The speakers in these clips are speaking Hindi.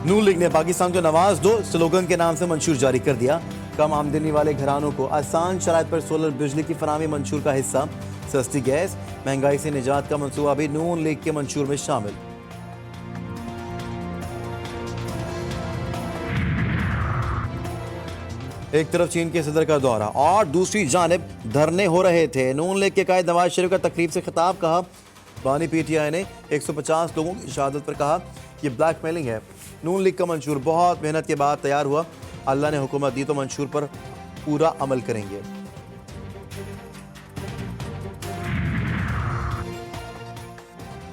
नून लीग ने पाकिस्तान को नवाज दो स्लोगन के नाम से मंशूर जारी कर दिया। कम आमदनी वाले घरानों को आसान शराइत पर सोलर बिजली की फराहमी मंशूर का हिस्सा। सस्ती गैस, महंगाई से निजात का मंसूबा भी नून लीग के मंशूर में शामिल। एक तरफ चीन के सदर का दौरा और दूसरी जानिब धरने हो रहे थे। नून लीग के कायद नवाज शरीफ का तकरीब से खिताब, कहा बानी पीटीआई ने 150 लोगों की शहादत पर कहा यह ब्लैकमेलिंग है। नून लीग का मंशूर बहुत मेहनत के बाद तैयार हुआ। अल्लाह ने हुकूमत दी तो मंशूर पर पूरा अमल करेंगे।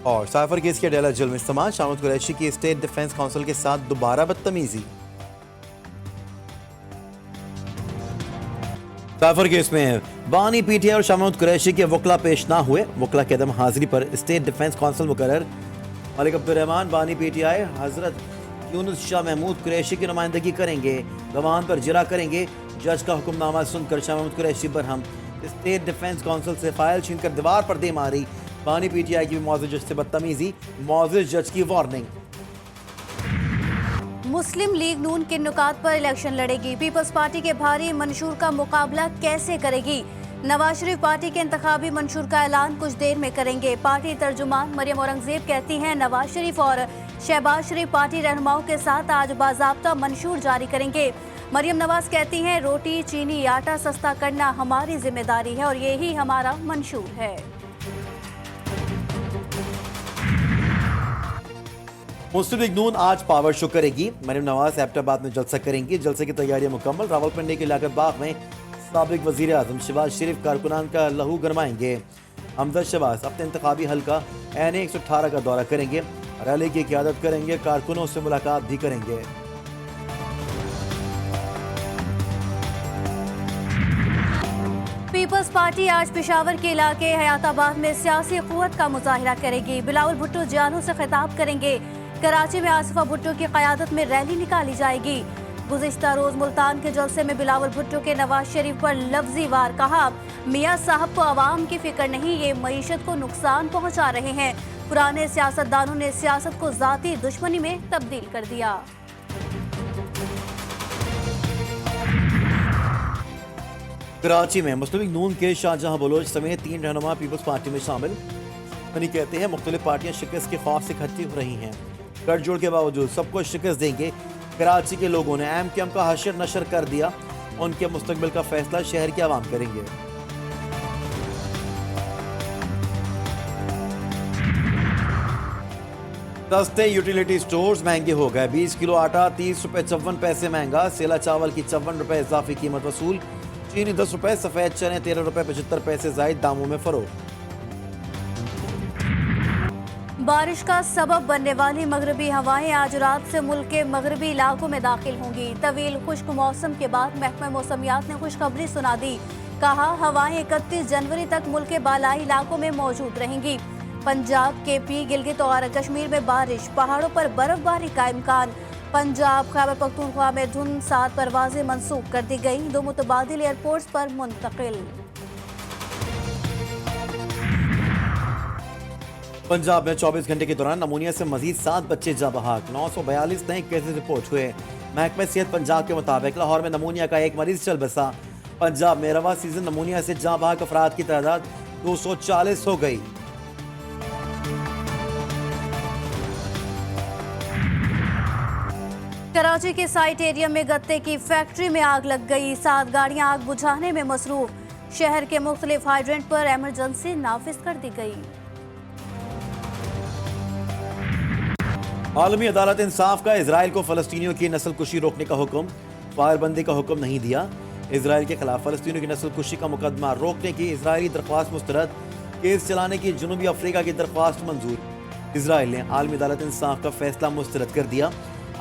और साइफर केस के डेला जेल में इस्तेमाल, शामिद कुरैशी की स्टेट डिफेंस काउंसिल के साथ दोबारा बदतमीजी। साइफर केस में बानी पीटीआई और शामिद कुरैशी के वकला पेश ना हुए। वकला के अदम हाजिरी पर स्टेट डिफेंस काउंसिल मुकर्रर। मलिक अब्दुर्रहमान बानी पीटीआई, हजरत यूनुस शाह महमूद कुरैशी की नुमाइंदगी करेंगे। गवाहान पर जिरा करेंगे। जज का हुक्मनामा सुनकर शामिद कुरैशी पर हम स्टेट डिफेंस काउंसिल से फाइल छीनकर दीवार पर दे मारी। बानी पीटीआई की मौजूद जज से बदतमीजी, मौजूद जज की वार्निंग। मुस्लिम लीग नून किन नुकात पर इलेक्शन लड़ेगी? पीपल्स पार्टी के भारी मंशूर का मुकाबला कैसे करेगी? नवाज शरीफ पार्टी के इंतखाबी मंशूर का ऐलान कुछ देर में करेंगे। पार्टी तर्जुमान मरियम औरंगजेब कहती हैं नवाज शरीफ और शहबाज शरीफ पार्टी रहनुमाओं के साथ आज बाज़ाब्ता मंशूर जारी करेंगे। मरियम नवाज कहती हैं रोटी चीनी आटा सस्ता करना हमारी जिम्मेदारी है और यही हमारा मंशूर है। मुस्लिम लीग नून आज पावर शो करेगी। मरियम नवाज एबटाबाद में जलसा करेंगी। जलसे की तैयारियां मुकम्मल। रावलपिंडी के लियाकत बाग में साबिक वजीर आजम शहबाज शरीफ कारकुनान का लहू गरमाएंगे। हमदर्द शहबाज अपने इंतखाबी हल्का एन 118 का दौरा करेंगे। रैली की क़यादत करेंगे। कारकुनों से मुलाकात भी करेंगे। पीपल्स पार्टी आज पेशावर के इलाके हयाताबाद में सियासी क़ुव्वत का मुजाहिरा करेगी। बिलावल भुट्टो जियालों से खिताब करेंगे। कराची में आसिफा भुट्टो की क़यादत में रैली निकाली जाएगी। गुज़िश्ता रोज मुल्तान के जलसे में बिलावल भुट्टो के नवाज शरीफ पर लफ्जी वार, कहा मियां साहब को आवाम की फिक्र नहीं, ये मईशत को नुकसान पहुंचा रहे हैं। पुराने सियासतदानों ने सियासत को ज़ाती दुश्मनी में तब्दील कर दिया। कराची में मुस्लिम लीग नून के शाहजहां बलोच समेत 3 रहनुमा पीपल्स पार्टी में शामिल। मनी कहते हैं मुख्तलिफ पार्टियां शिकस्त के खौफ से खत्ती हो रही हैं। गठजोड़ के बावजूद सबको शिकस्त देंगे। कराची के लोगों ने एमक्यूएम का हशर नशर कर दिया। उनके मुस्तकबिल का फैसला शहर के आवाम करेंगे। सस्ते यूटिलिटी स्टोर्स महंगे हो गए। 20 किलो आटा 30 रुपए 54 पैसे महंगा। सेला चावल की 54 रुपए इजाफी कीमत वसूल। चीनी 10 रुपए, सफेद चने 13 रुपए 75 पैसे जायद दामों में फरोख्त। बारिश का सबब बनने वाली मगरबी हवाएं आज रात से मुल्क के मगरबी इलाकों में दाखिल होंगी। तवील खुश्क मौसम के बाद महकमा मौसमियात ने खुशखबरी सुना दी। कहा हवाएं 31 जनवरी तक मुल्क के बालाई इलाकों में मौजूद रहेंगी। पंजाब, केपी, गिलगित और कश्मीर में बारिश, पहाड़ों पर बर्फबारी का इम्कान। पंजाब, खैबर पख्तूनख्वा में धुंध, 7 परवाजें मंसूख कर दी गई। 2 मुतबादिल एयरपोर्ट्स पर मुंतकिल। पंजाब में 24 घंटे के दौरान नमूनिया से मजीद 7 बच्चे जाँ बहक। 942 नए केसेस रिपोर्ट हुए। महकमा सेहत पंजाब के मुताबिक लाहौर में नमूनिया का एक मरीज चल बसा। पंजाब में रवा सीजन नमूनिया से जाँ बहक अफराद की तादाद 240 हो गई। कराची के साइट एरिया में गत्ते की फैक्ट्री में आग लग गई। 7 गाड़ियां आग बुझाने में मसरूफ। शहर के मुख्तलिफ हाइड्रेंट पर एमरजेंसी नाफिज कर दी गई। आलमी अदालत इंसाफ का इजराइल को फलस्तीनियों की नस्ल कुशी रोकने का हुक्म। फायरबंदी का हुक्म नहीं दिया। इजराइल के खिलाफ फलस्तीनियों की नस्ल कुशी का मुकदमा रोकने की इजरायली दरख्वास्त मुस्तरद। केस चलाने की जनूबी अफ्रीका की दरख्वास्त मंजूर। इजराइल ने आलमी अदालत इंसाफ का फैसला मुस्तरद कर दिया।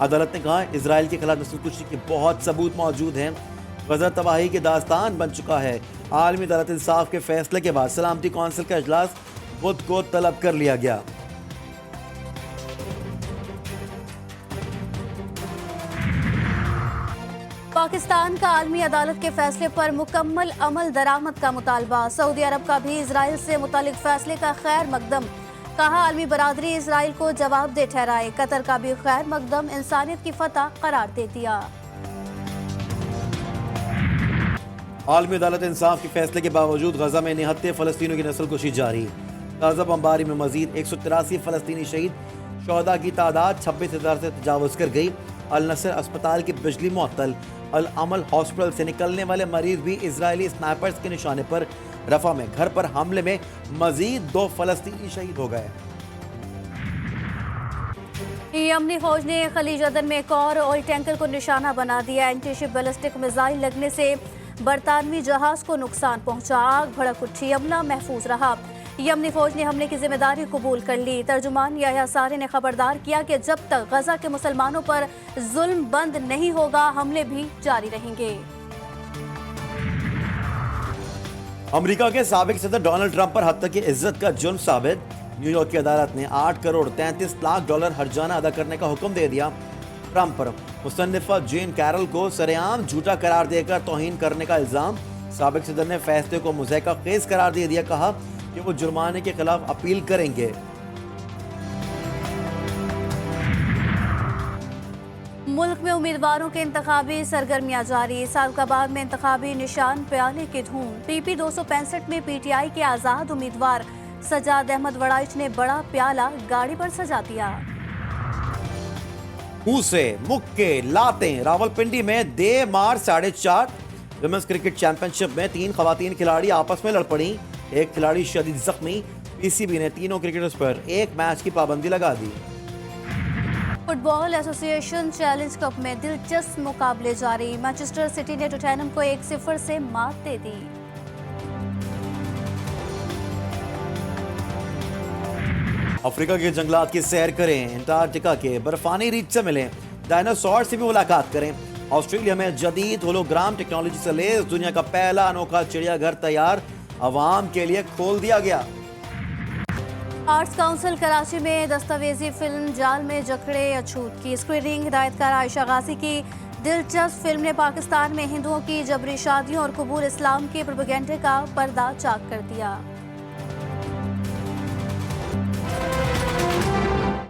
अदालत ने कहा इजराइल के खिलाफ नस्ल कुशी के बहुत सबूत मौजूद हैं। गजा तबाही की दास्तान बन चुका है। आलमी अदालत इंसाफ के फैसले के बाद सलामती कौंसिल का इजलास बुध को तलब कर लिया गया। पाकिस्तान का आलमी अदालत के फैसले पर मुकम्मल अमल दरामद का मुतालबा। सऊदी अरब का भी इजराइल से मुतालिक फैसले का खैर मकदम। कहा आलमी बरादरी इसराइल को जवाबदेह ठहराए। कतर का भी खैर मकदम इंसानियत की फतह करार दे दिया। आलमी अदालत इंसाफ के फैसले के बावजूद गजा में निहत्ते फलस्तीनियों की नस्लकुशी जारी। ताज़ा बमबारी में मजीद 183 फलस्तीनी शहीद। शहदा की तादाद 26,000 से तजावज़ कर गई। अल नसर अस्पताल की बिजली मुअत्तल। अल अमल हॉस्पिटल से निकलने वाले मरीज भी इजरायली स्नाइपर्स के निशाने पर। रफा में घर पर हमले में मजीद 2 फलस्तीनी शहीद हो गए। यमनी फौज ने खलीज अदन में एक और ऑयल टैंकर को निशाना बना दिया। एंटीशिप बैलिस्टिक मिसाइल लगने से बरतानवी जहाज को नुकसान पहुंचा। आग भड़क उठी, अमला महफूज रहा। यमनी फौज ने हमले की जिम्मेदारी कबूल कर ली। तर्जुमान याह्या सारी ने खबरदार किया कि जब तक गजा के मुसलमानों पर जुल्म बंद नहीं होगा, हमले भी जारी रहेंगे। अमेरिका के साबिक सदर डोनाल्ड ट्रंप पर हत्या की इज्जत का जुर्म साबित। न्यूयॉर्क की अदालत ने 8 करोड़ 33 लाख डॉलर हर्जाना अदा करने का हुक्म दे दिया। ट्रंप पर मुसन्निफा जेन कैरल को सरेआम झूठा करार देकर तौहीन करने का इल्जाम। साबिक सदर ने फैसले को मुज़ैका खेज करार दे दिया। कहा कि वो जुर्माने के खिलाफ अपील करेंगे। मुल्क में उम्मीदवारों के इंतखाबी सरगर्मियां जारी। सादकाबाद में इंतखाबी निशान प्याले की धूम। PP 265 में PTI के आजाद उम्मीदवार सजाद अहमद वड़ाइच ने बड़ा प्याला गाड़ी पर सजा दिया। मुंह से मुक्के लाते। रावलपिंडी में दे मार 4.5। विमेंस क्रिकेट चैंपियनशिप में 3 खवातीन खिलाड़ी आपस में लड़ पड़ी। एक खिलाड़ी शदीद जख्मी। PCB ने तीनों क्रिकेटर्स पर 1 मैच की पाबंदी लगा दी। फुटबॉल एसोसिएशन चैलेंज कप में दिलचस्प मुकाबले जारी। मैनचेस्टर सिटी ने टॉटनहम को 1-0 से मात दे दी। अफ्रीका के जंगलात की सैर करें। अंटार्कटिका के बर्फानी रीच से मिलें। डायनासोर से भी मुलाकात करें। ऑस्ट्रेलिया में जदीद होलोग्राम टेक्नोलॉजी से लैस दुनिया का पहला अनोखा चिड़ियाघर तैयार। अवाम के लिए खोल दिया गया। आर्ट्स काउंसिल कराची में दस्तावेजी फिल्म जाल में जकड़े अछूत की स्क्रीनिंग। हिदायतकार आयशा गाजी की दिलचस्प फिल्म ने पाकिस्तान में हिंदुओं की जबरी शादियों और कबूल इस्लाम के प्रोपेगेंडे का पर्दा चाक कर दिया।